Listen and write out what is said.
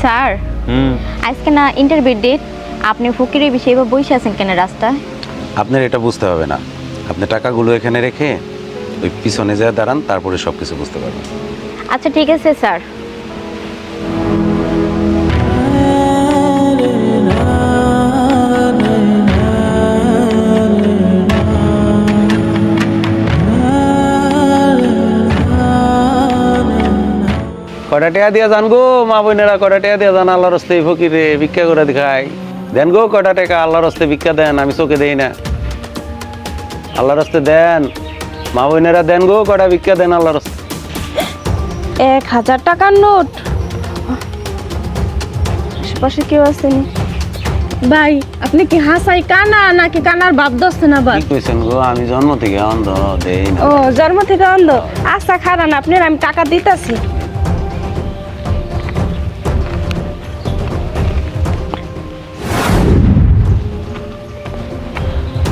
Sir আজকে না interview date, আপনি ফকিরের বিষয়ে বসে আছেন কেন রাস্তায়? আপনার এটা বুঝতে হবে না। আপনি টাকাগুলো এখানে রেখে ওই পিছনে যায় দাঁড়ান, তারপরে সব কিছু বুঝতে পারবেন। আচ্ছা ঠিক আছে স্যার। কটা টেয়া দিয়া যান গো মা বোনেরা, কটা টেয়া দিয়া যান, আল্লাহর হস্তে ফকিরে ভিক্ষা করে দেখাই দেন গো। কটা টাকা আল্লাহর হস্তে ভিক্ষা দেন, আমি চোখে দেই না। আল্লাহর হস্তে দেন মা বোনেরা, দেন গো কটা ভিক্ষা দেন আল্লাহর হস্তে। 1000 টাকার নোট। আশেপাশে কেউ আসেনি? ভাই আপনি কি হাসাই কানা নাকি কানার ভাব দছেন আবার? কি কইছেন গো? আমি জন্ম থেকে অন্ধ, দেই না। ও জন্ম থেকে অন্ধ? আচ্ছা খারান, আপনার আমি টাকা দিতেছি।